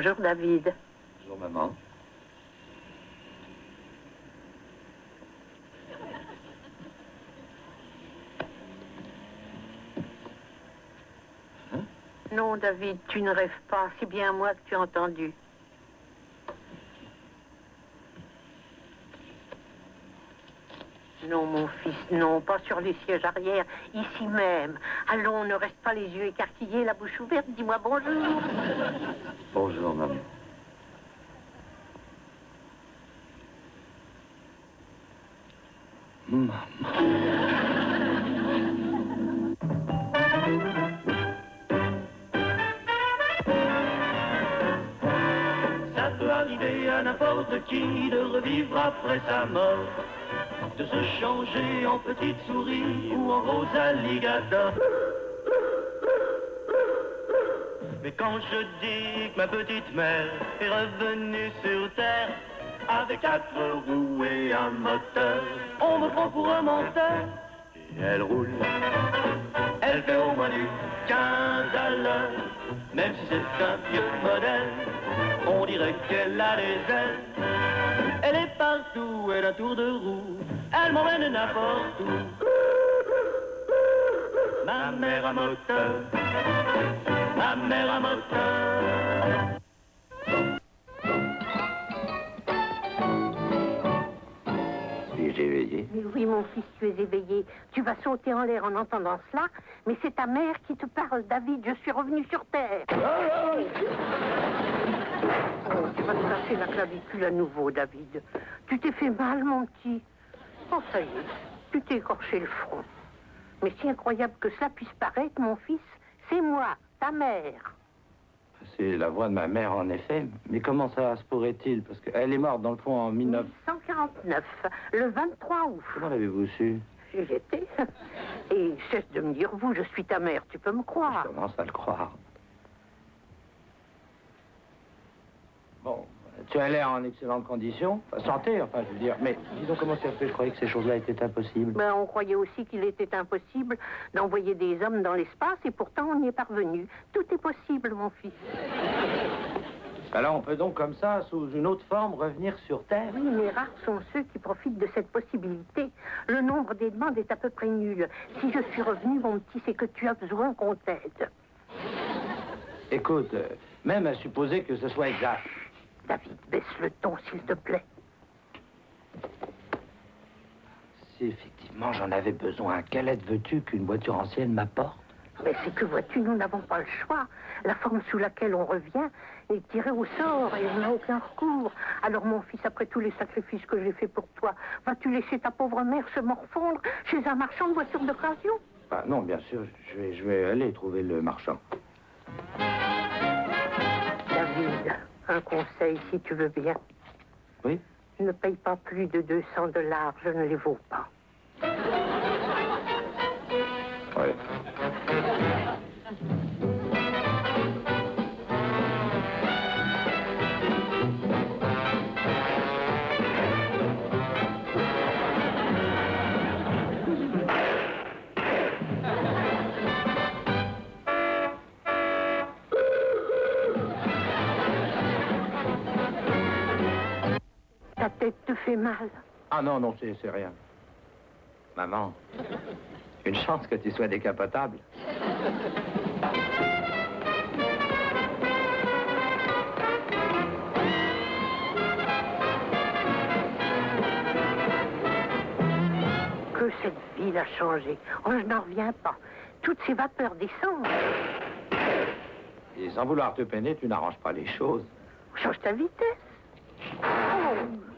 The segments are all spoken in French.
Bonjour, David. Bonjour, maman. Hein? Non, David, tu ne rêves pas. C'est bien moi que tu as entendu. Non, mon fils, non, pas sur les sièges arrière, ici même. Allons, ne reste pas les yeux écarquillés, la bouche ouverte, dis-moi bonjour. Bonjour, maman. Maman. Ça peut arriver à n'importe qui de revivre après sa mort, de se changer en petite souris ou en gros alligator. Mais quand je dis que ma petite mère est revenue sur terre avec 4 roues et un moteur, on me prend pour un menteur. Et elle roule, elle fait au moins du 15 à l'heure, même si c'est un vieux modèle, on dirait qu'elle a des ailes. Elle est partout, elle a un tour de roue, elle m'emmène n'importe où. Ma mère à moteur, ma mère à moteur. Suis-je éveillé? Mais oui, mon fils, tu es éveillé. Tu vas sauter en l'air en entendant cela, mais c'est ta mère qui te parle, David. Je suis revenu sur Terre. Oh, tu vas te casser la clavicule à nouveau, David. Tu t'es fait mal, mon petit. Oh, ça y est, tu t'es écorché le front. Mais si incroyable que cela puisse paraître, mon fils, c'est moi, ta mère. C'est la voix de ma mère, en effet. Mais comment ça se pourrait-il? Parce qu'elle est morte, dans le fond, en 1949, le 23 août. Comment l'avez-vous su? J'y étais. Et cesse de me dire, vous, je suis ta mère, tu peux me croire. Je commence à le croire. Bon, tu as l'air en excellente condition. Santé, enfin, je veux dire. Mais dis donc, comment ça se fait? Je croyais que ces choses-là étaient impossibles. Ben, on croyait aussi qu'il était impossible d'envoyer des hommes dans l'espace, et pourtant on y est parvenu. Tout est possible, mon fils. Alors, on peut donc, comme ça, sous une autre forme, revenir sur Terre? Oui, mais rares sont ceux qui profitent de cette possibilité. Le nombre des demandes est à peu près nul. Si je suis revenu, mon petit, c'est que tu as besoin qu'on t'aide. Écoute, même à supposer que ce soit exact. David, baisse le ton, s'il te plaît. Si effectivement j'en avais besoin, quelle aide veux-tu qu'une voiture ancienne m'apporte? Mais c'est que, vois-tu, nous n'avons pas le choix. La forme sous laquelle on revient est tirée au sort et on n'a aucun recours. Alors, mon fils, après tous les sacrifices que j'ai faits pour toi, vas-tu laisser ta pauvre mère se morfondre chez un marchand de voitures d'occasion? Ah non, bien sûr, je vais aller trouver le marchand. David, un conseil, si tu veux bien. Oui? Ne paye pas plus de $200, je ne les vaux pas. Oui. Ta tête te fait mal. Ah non, non, c'est rien. Maman, une chance que tu sois décapotable. Que cette ville a changé. Oh, je n'en reviens pas. Toutes ces vapeurs descendent. Et sans vouloir te peiner, tu n'arranges pas les choses. Change ta vitesse.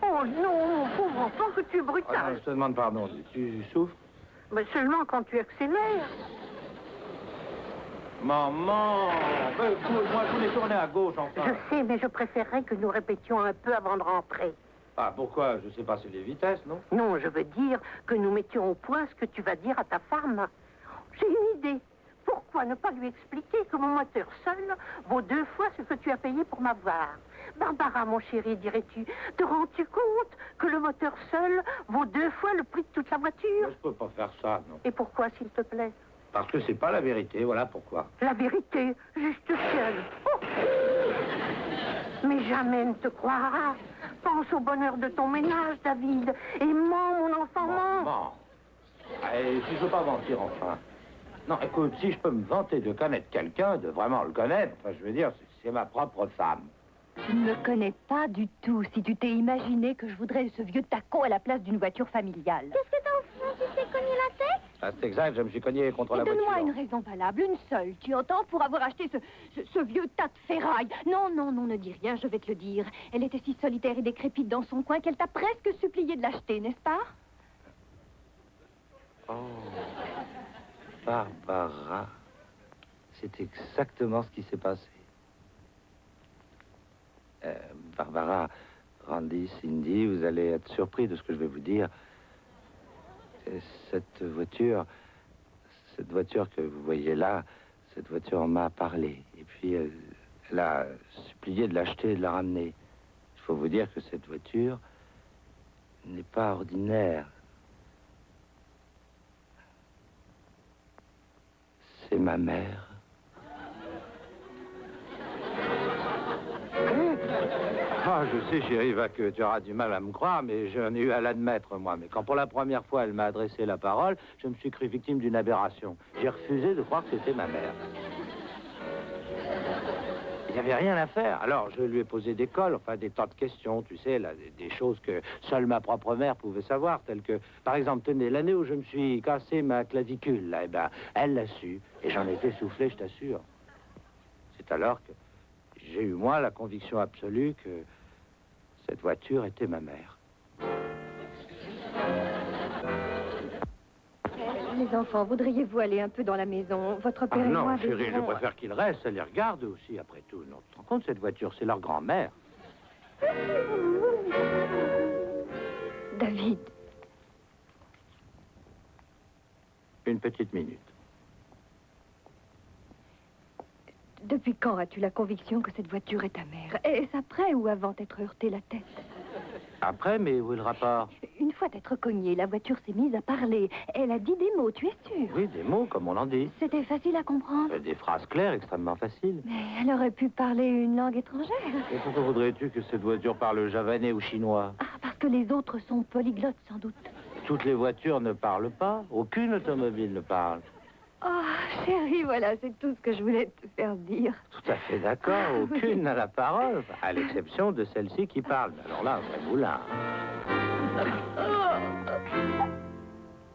Oh non, mon pauvre enfant, que tu es Ah non, brutal. je te demande pardon. Tu souffres? Mais seulement quand tu accélères. Maman! Moi, je voulais tourner à gauche, enfin. Je sais, mais je préférerais que nous répétions un peu avant de rentrer. Ah, pourquoi? Je sais passer les vitesses, non? Non, je veux dire que nous mettions au point ce que tu vas dire à ta femme. J'ai une idée. Pourquoi ne pas lui expliquer que mon moteur seul vaut 2 fois ce que tu as payé pour m'avoir? Barbara, mon chéri, dirais-tu, te rends-tu compte que le moteur seul vaut 2 fois le prix de toute la voiture? Mais je peux pas faire ça, non. Et pourquoi, s'il te plaît? Parce que c'est pas la vérité, voilà pourquoi. La vérité, juste ciel. Oh! Mais jamais ne te croira. Pense au bonheur de ton ménage, David. Et mens, mon enfant, mens. Bon. Allez, si je veux pas mentir, enfin. Non, écoute, si je peux me vanter de connaître quelqu'un, de vraiment le connaître, enfin, je veux dire, c'est ma propre femme. Tu ne me connais pas du tout si tu t'es imaginé que je voudrais ce vieux taco à la place d'une voiture familiale. Qu'est-ce que t'en fous? Tu t'es cogné la tête? Ah, c'est exact, je me suis cogné contre la voiture. Donne-moi une raison valable, une seule, tu entends, pour avoir acheté ce vieux tas de ferraille. Non, non, non, ne dis rien, je vais te le dire. Elle était si solitaire et décrépite dans son coin qu'elle t'a presque supplié de l'acheter, n'est-ce pas? Oh, Barbara, c'est exactement ce qui s'est passé. Barbara, Randy, Cindy, vous allez être surpris de ce que je vais vous dire. Cette voiture que vous voyez là, cette voiture m'a parlé. Et puis, elle a supplié de l'acheter et de la ramener. Il faut vous dire que cette voiture n'est pas ordinaire. C'est ma mère. Ah, je sais, chérie, va que tu auras du mal à me croire, mais j'en ai eu à l'admettre, moi. Mais quand pour la première fois, elle m'a adressé la parole, je me suis cru victime d'une aberration. J'ai refusé de croire que c'était ma mère. Il n'y avait rien à faire. Alors, je lui ai posé des cols, enfin, des tas de questions, tu sais, là, des choses que seule ma propre mère pouvait savoir, telles que, par exemple, tenez, l'année où je me suis cassé ma clavicule, là, eh ben, elle l'a su, et j'en étais soufflé, je t'assure. C'est alors que j'ai eu, moi, la conviction absolue que cette voiture était ma mère. Les enfants, voudriez-vous aller un peu dans la maison? Votre père et non, moi chérie, désirons... je préfère qu'ils restent, ça les regarde aussi, après tout. Non, tu te rends compte, cette voiture, c'est leur grand-mère. David, Une petite minute. depuis quand as-tu la conviction que cette voiture est ta mère? Est-ce après ou avant t'être heurté la tête? Après, mais où est le rapport? Une fois t'être cogné, la voiture s'est mise à parler. Elle a dit des mots, tu es sûr? Oui, des mots, comme on en dit. C'était facile à comprendre. Des phrases claires, extrêmement faciles. Mais elle aurait pu parler une langue étrangère. Et pourquoi voudrais-tu que cette voiture parle javanais ou chinois? Ah, parce que les autres sont polyglottes, sans doute. Toutes les voitures ne parlent pas. Aucune automobile ne parle. Oh, chérie, voilà, c'est tout ce que je voulais te faire dire. Tout à fait d'accord. Aucune n'a la parole, à l'exception de celle-ci qui parle. Alors là, un vrai moulin.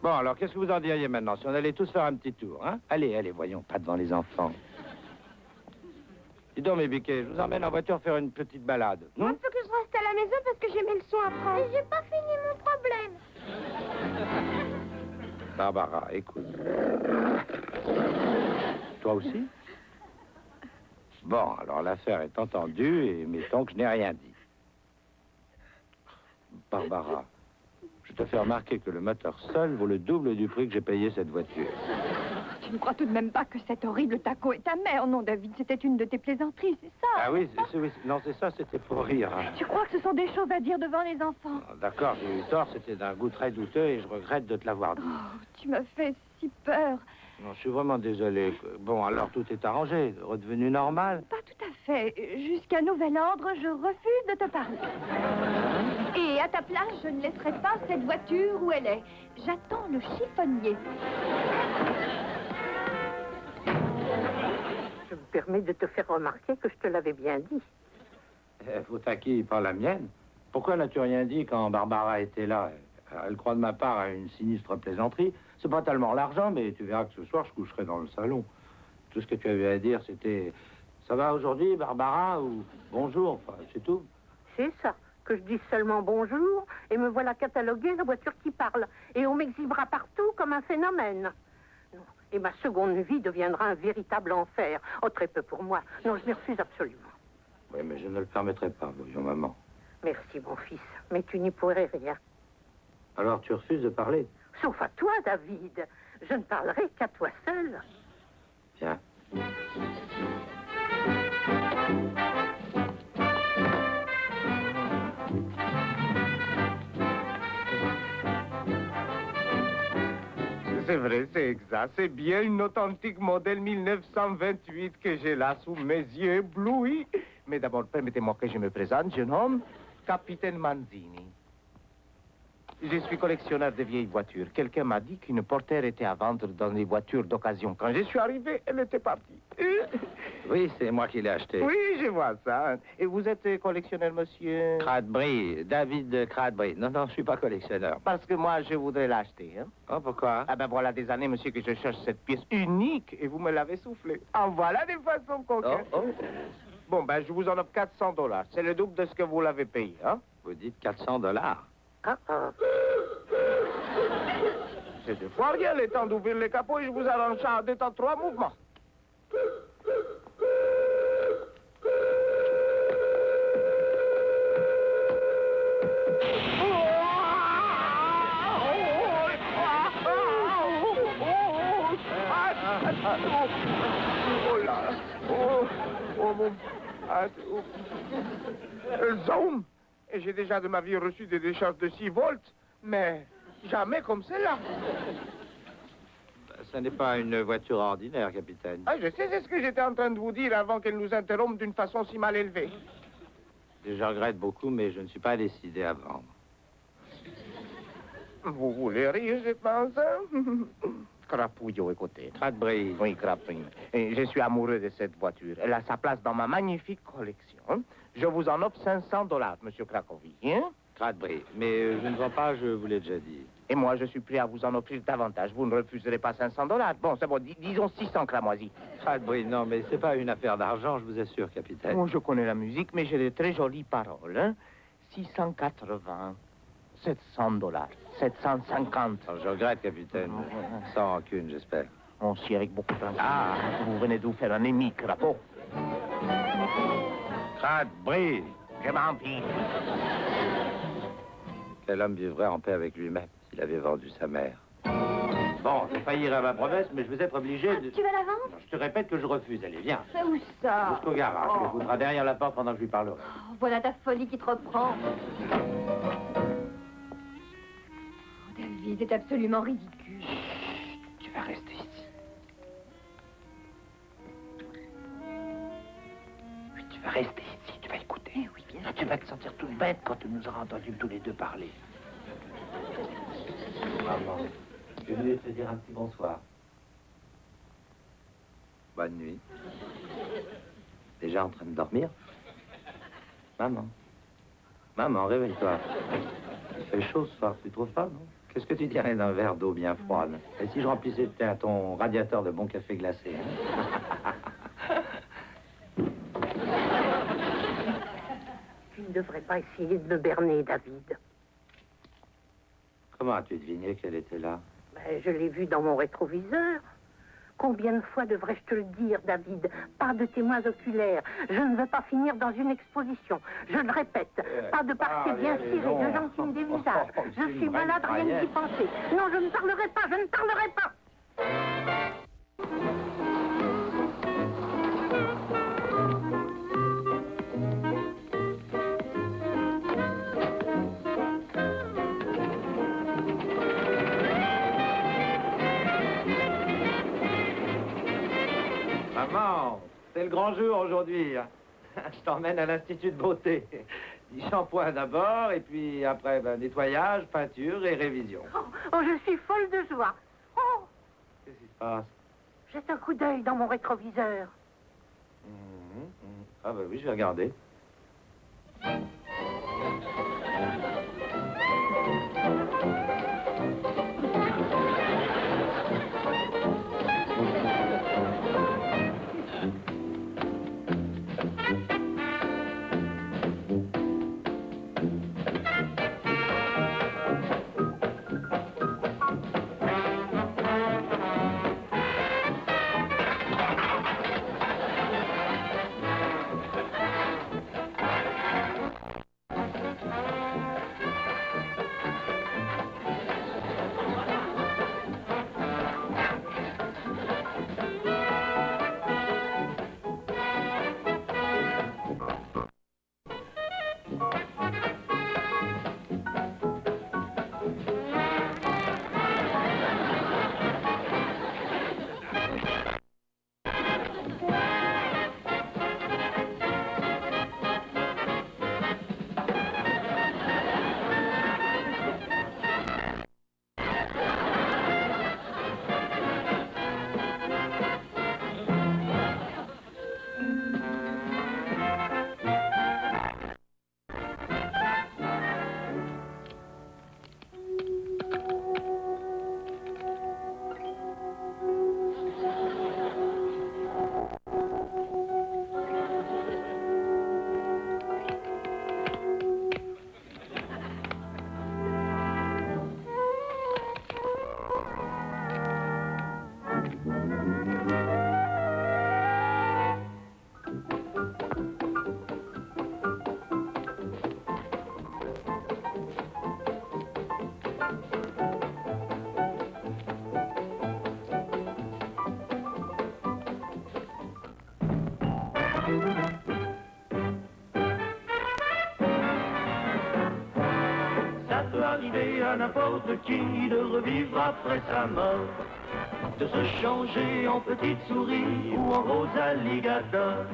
Bon, alors, qu'est-ce que vous en diriez maintenant? Si on allait tous faire un petit tour, hein? Allez, allez, voyons, pas devant les enfants. Dis donc, mes biquets, je vous emmène en voiture faire une petite balade. Moi, il faut que je reste à la maison parce que j'ai mes leçons à prendre. Et j'ai pas fini mon problème. Barbara, écoute. Toi aussi? Bon, alors l'affaire est entendue et mettons que je n'ai rien dit. Barbara, je te fais remarquer que le moteur seul vaut le double du prix que j'ai payé cette voiture. Tu ne crois tout de même pas que cet horrible taco est ta mère? Non, David, c'était une de tes plaisanteries, c'est ça? Ah oui, non, c'est ça, c'était pour rire. Hein. Tu crois que ce sont des choses à dire devant les enfants? D'accord, j'ai eu tort, c'était d'un goût très douteux et je regrette de te l'avoir dit. Oh, tu m'as fait si peur. Non, je suis vraiment désolé. Bon, alors tout est arrangé, redevenu normal. Pas tout à fait. Jusqu'à nouvel ordre, je refuse de te parler. Et à ta place, je ne laisserai pas cette voiture où elle est. J'attends le chiffonnier. Je me permets de te faire remarquer que je te l'avais bien dit. Faut à qui, pas la mienne. Pourquoi n'as-tu rien dit quand Barbara était là? Elle croit de ma part à une sinistre plaisanterie. C'est pas tellement l'argent, mais tu verras que ce soir, je coucherai dans le salon. Tout ce que tu avais à dire, c'était « Ça va aujourd'hui, Barbara ?» ou « Bonjour », enfin, c'est tout. C'est ça, que je dise seulement bonjour, et me voilà cataloguer la voiture qui parle. Et on m'exhibera partout comme un phénomène. Non. Et ma seconde vie deviendra un véritable enfer. Oh, très peu pour moi. Non, je m'y refuse absolument. Oui, mais je ne le permettrai pas, voyons, maman. Merci, mon fils, mais tu n'y pourrais rien. Alors, tu refuses de parler? Sauf à toi, David. Je ne parlerai qu'à toi seul. Bien. C'est vrai, c'est exact. C'est bien une authentique modèle 1928 que j'ai là sous mes yeux éblouis. Mais d'abord, permettez-moi que je me présente, jeune homme, Capitaine Manzini. Je suis collectionneur de vieilles voitures. Quelqu'un m'a dit qu'une portière était à vendre dans les voitures d'occasion. Quand je suis arrivé, elle était partie. Oui, c'est moi qui l'ai acheté. Oui, je vois ça. Et vous êtes collectionneur, monsieur? Cradbury, David Cradbury. Non, non, je suis pas collectionneur. Parce que moi, je voudrais l'acheter. Hein? Oh, pourquoi? Ah ben voilà des années, monsieur, que je cherche cette pièce unique et vous me l'avez soufflé. En voilà des façons coquettes. Oh, oh. Bon, ben, je vous en offre $400. C'est le double de ce que vous l'avez payé, hein? Vous dites $400. C'est deux fois rien, le temps d'ouvrir les capots et je vous arrange ça en 2 temps 3 mouvements. Oh là! Oh mon... Zoom! Et j'ai déjà de ma vie reçu des décharges de 6 volts, mais jamais comme celle-là. Ce n'est pas une voiture ordinaire, capitaine. Ah, je sais, c'est ce que j'étais en train de vous dire avant qu'elle nous interrompe d'une façon si mal élevée. Je regrette beaucoup, mais je ne suis pas décidé à vendre. Vous voulez rire, je pense, hein? Crapouillot, écoutez. Cradbury. Oui, Crapouille. Et je suis amoureux de cette voiture. Elle a sa place dans ma magnifique collection. Je vous en offre $500, monsieur Cracovie. Hein? Cradbury. Mais je ne vends pas, je vous l'ai déjà dit. Et moi, je suis prêt à vous en offrir davantage. Vous ne refuserez pas $500. Bon, c'est bon, disons 600 cramoisis. Cradbury, non, mais c'est pas une affaire d'argent, je vous assure, capitaine. Oh, je connais la musique, mais j'ai de très jolies paroles. Hein? 680, $700, 750. Alors, je regrette, capitaine. Sans rancune, j'espère. On s'y avec beaucoup de tranquille. Ah, vous venez de vous faire un ennemi, crapaud. Cradbury. Je m'en prie. Quel homme vivrait en paix avec lui-même s'il avait vendu sa mère? Bon, j'ai failli à ma promesse, mais je vais être obligé de... Tu vas la vendre? Je te répète que je refuse. Allez, viens. C'est où ça? Jusqu'au garage. Tu l'écouteras derrière la porte pendant que je lui parlerai. Oh, voilà ta folie qui te reprend. Oh, David, c'est absolument ridicule. Tu vas rester ici. Oui, tu vas rester ici. Tu vas écouter. Eh oui, bien sûr. Tu vas te sentir toute bête quand tu nous auras entendus tous les deux parler. Maman, je voulais te dire un petit bonsoir. Bonne nuit. Déjà en train de dormir? Maman. Maman, réveille-toi. Il fait chaud ce soir, tu trouves pas, non? Qu'est-ce que tu dirais d'un verre d'eau bien froide? Et si je remplissais ton radiateur de bon café glacé, hein? Tu ne devrais pas essayer de me berner, David. Comment as-tu deviné qu'elle était là? Ben, je l'ai vue dans mon rétroviseur. Combien de fois devrais-je te le dire, David? Pas de témoins oculaires. Je ne veux pas finir dans une exposition. Je le répète, pas de parquet bien ciré, de gencives des visages. Je suis malade, rien qu'y penser. Non, je ne parlerai pas, je ne parlerai pas. Maman, c'est le grand jour aujourd'hui. Hein. Je t'emmène à l'Institut de beauté. Du shampoing d'abord, et puis après, nettoyage, peinture et révision. Oh, je suis folle de joie. Oh, Qu'est-ce qui se passe? jette un coup d'œil dans mon rétroviseur. Ah ben oui, je vais regarder. Ça peut arriver à n'importe qui de revivre après sa mort, de se changer en petite souris ou en gros alligator.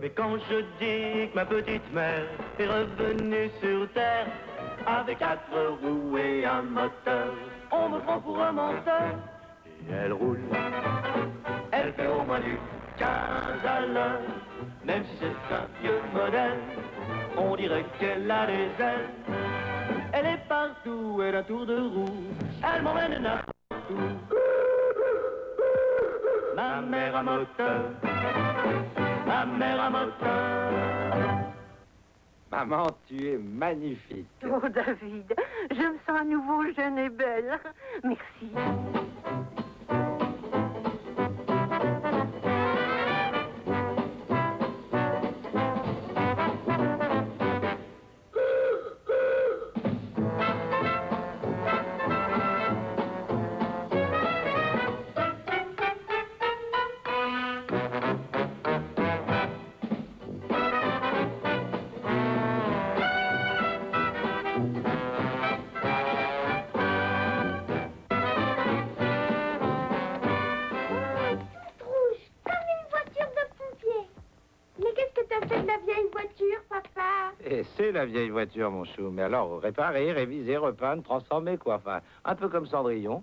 Mais quand je dis que ma petite mère est revenue sur terre avec 4 roues et un moteur, on me prend pour un menteur. Et elle roule, elle fait au moins du 15 à l'heure, même si c'est un vieux modèle, on dirait qu'elle a des ailes. Elle est partout, elle a tour de roue, elle m'emmène n'importe où. Ma mère à moteur, ma mère à moteur. Maman, tu es magnifique. Oh, David, je me sens à nouveau jeune et belle. Merci. Et c'est la vieille voiture, mon chou. Mais alors, réparer, réviser, repeindre, transformer, quoi. Enfin, un peu comme Cendrillon.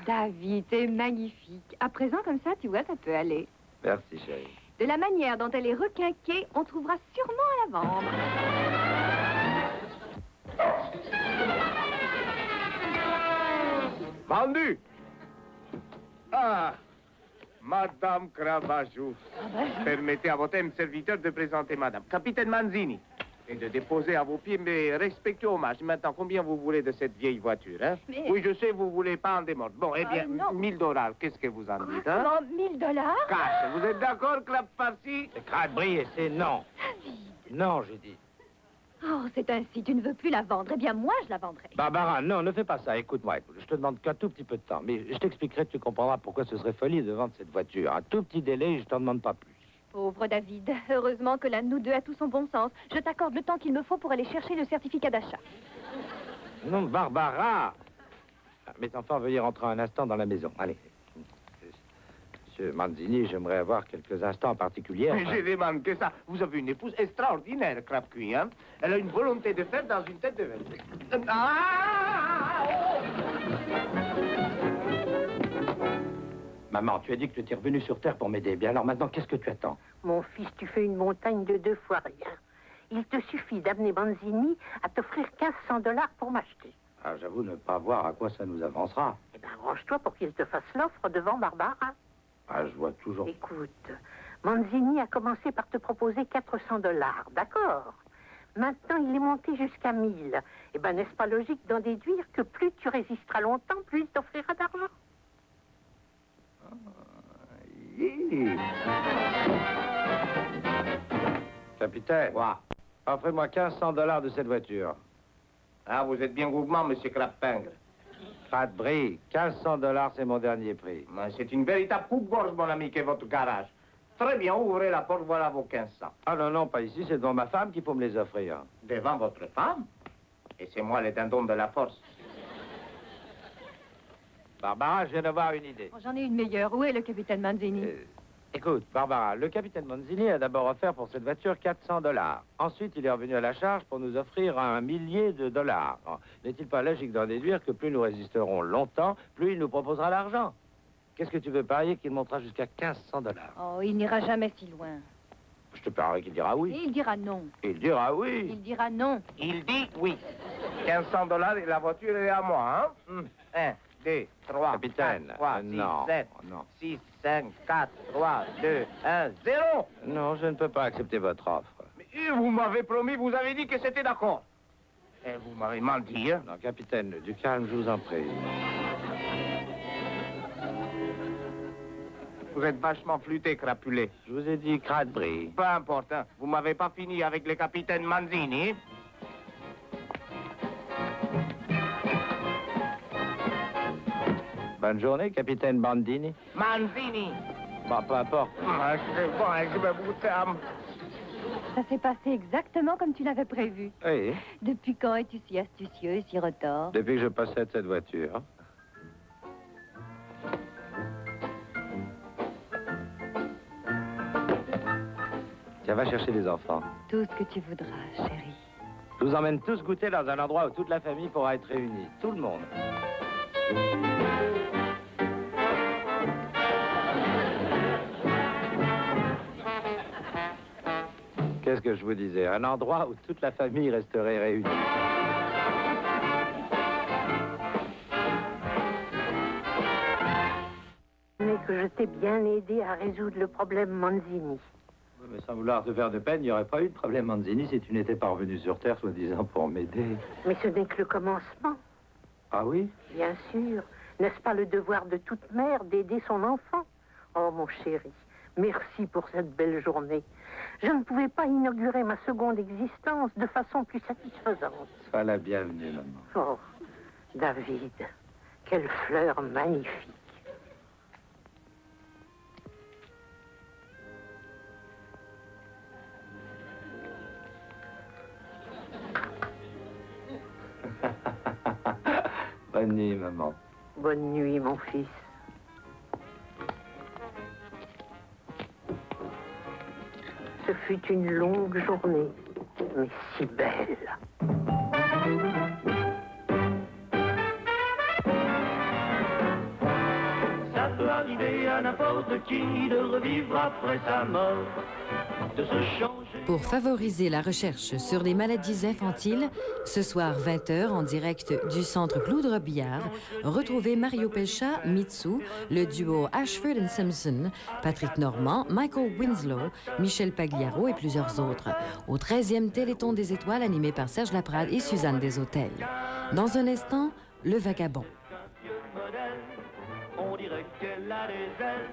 David, t'es magnifique. À présent, comme ça, tu vois, ça peut aller. Merci, chérie. De la manière dont elle est requinquée, on trouvera sûrement à la vendre. Vendu! Ah! Madame Crabajou. Permettez à votre aime serviteur de présenter Madame Capitaine Manzini et de déposer à vos pieds mes respectueux hommages. Maintenant, combien vous voulez de cette vieille voiture, hein? Mais... Oui, je sais, vous voulez pas en démordre. Bon, eh bien, non. 1000 $, qu'est-ce que vous en dites, hein? Non, 1000 $? Cash, vous êtes d'accord, clap farci? C'est Cradbury et c'est non. Non, j'ai dit. Oh, c'est ainsi, tu ne veux plus la vendre. Eh bien, moi, je la vendrai. Barbara, non, ne fais pas ça. Écoute-moi, je te demande qu'un tout petit peu de temps. Mais je t'expliquerai, tu comprendras pourquoi ce serait folie de vendre cette voiture. Un tout petit délai, je t'en demande pas plus. Pauvre David, heureusement que l'un de nous deux a tout son bon sens. Je t'accorde le temps qu'il me faut pour aller chercher le certificat d'achat. Non, Barbara! Mes enfants, veuillez rentrer un instant dans la maison. Allez. Monsieur Manzini, j'aimerais avoir quelques instants particuliers. Mais je demande que ça. Vous avez une épouse extraordinaire, Crabcuit, hein? Elle a une volonté de faire dans une tête de verre. Ah! Maman, tu as dit que tu étais revenu sur Terre pour m'aider. Bien alors maintenant, qu'est-ce que tu attends? Mon fils, tu fais une montagne de 2 fois rien. Il te suffit d'amener Manzini à t'offrir 1500 $ pour m'acheter. Ah, j'avoue ne pas voir à quoi ça nous avancera. Eh bien, arrange-toi pour qu'il te fasse l'offre devant Barbara. Ah, je vois toujours... Écoute, Manzini a commencé par te proposer 400 $, d'accord? Maintenant, il est monté jusqu'à 1000. Eh bien, n'est-ce pas logique d'en déduire que plus tu résisteras longtemps, plus il t'offrira d'argent? Capitaine, offrez-moi 1500 $ de cette voiture. Ah, vous êtes bien gourmand, monsieur Crabpingre. Cradbury, 1500 $, c'est mon dernier prix. Mais c'est une véritable coupe-gorge, mon ami, qu'est votre garage. Très bien, ouvrez la porte, voilà vos 1500. Ah non, non, pas ici, c'est devant ma femme qu'il faut me les offrir. Devant votre femme? Et c'est moi le dindon de la force. Barbara, je viens d'avoir une idée. Oh, j'en ai une meilleure. Où est le capitaine Manzini? Écoute, Barbara, le capitaine Manzini a d'abord offert pour cette voiture 400 $. Ensuite, il est revenu à la charge pour nous offrir 1 millier de dollars. N'est-il pas logique d'en déduire que plus nous résisterons longtemps, plus il nous proposera l'argent? Qu'est-ce que tu veux parier qu'il montera jusqu'à 1500 $? Oh, il n'ira jamais si loin. Je te parie qu'il dira oui. Et il dira non. Il dira oui. Il dira non. Il dit oui. 1500 $ et la voiture est à moi, hein? 1, 2, 3, Capitaine, 4, 3, 6, non, 7, non. 6, 5, 4, 3, 2, 1, 0. Non, je ne peux pas accepter votre offre. Mais vous m'avez promis, vous avez dit que c'était d'accord. Et vous m'avez menti, hein? Non, capitaine, du calme, je vous en prie. Vous êtes vachement flûté, crapulé. Je vous ai dit Cradbury. Peu importe, hein. Vous m'avez pas fini avec le capitaine Manzini. Bonne journée, capitaine Bandini. Manzini. Bah, peu importe. Ah, c'est bon, je vais vous faire... Ça s'est passé exactement comme tu l'avais prévu. Oui, Depuis quand es-tu si astucieux et si retors? depuis que je possède cette voiture. Tiens, va chercher les enfants. Tout ce que tu voudras, chérie. Je vous emmène tous goûter dans un endroit où toute la famille pourra être réunie. Tout le monde. Qu'est-ce que je vous disais? Un endroit où toute la famille resterait réunie. Mais que je t'ai bien aidé à résoudre le problème Manzini. Oui, mais sans vouloir te faire de peine, il n'y aurait pas eu de problème Manzini si tu n'étais pas revenu sur Terre, soi-disant, pour m'aider. Mais ce n'est que le commencement, Ah oui? bien sûr. N'est-ce pas le devoir de toute mère d'aider son enfant? Oh, mon chéri, merci pour cette belle journée. Je ne pouvais pas inaugurer ma seconde existence de façon plus satisfaisante. Sois la bienvenue, maman. Oh, David, quelle fleur magnifique. Bonne nuit, maman. Bonne nuit, mon fils. Ce fut une longue journée, mais si belle. Ça peut arriver à n'importe qui de revivre après sa mort, de se changer. Pour favoriser la recherche sur les maladies infantiles, ce soir 20h en direct du Centre Claude Robillard, retrouvez Mario Pelcha, Mitsu, le duo Ashford and Simpson, Patrick Normand, Michael Winslow, Michel Pagliaro et plusieurs autres, au 13e Téléthon des Étoiles animé par Serge Laprade et Suzanne Desautels. Dans un instant, Le Vagabond. On dirait qu'elle a des ailes.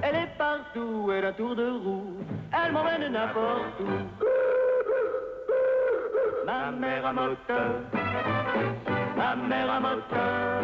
Elle est partout, elle a tour de roue. Elle m'emmène n'importe où. Ma mère à moteur, ma mère à moteur.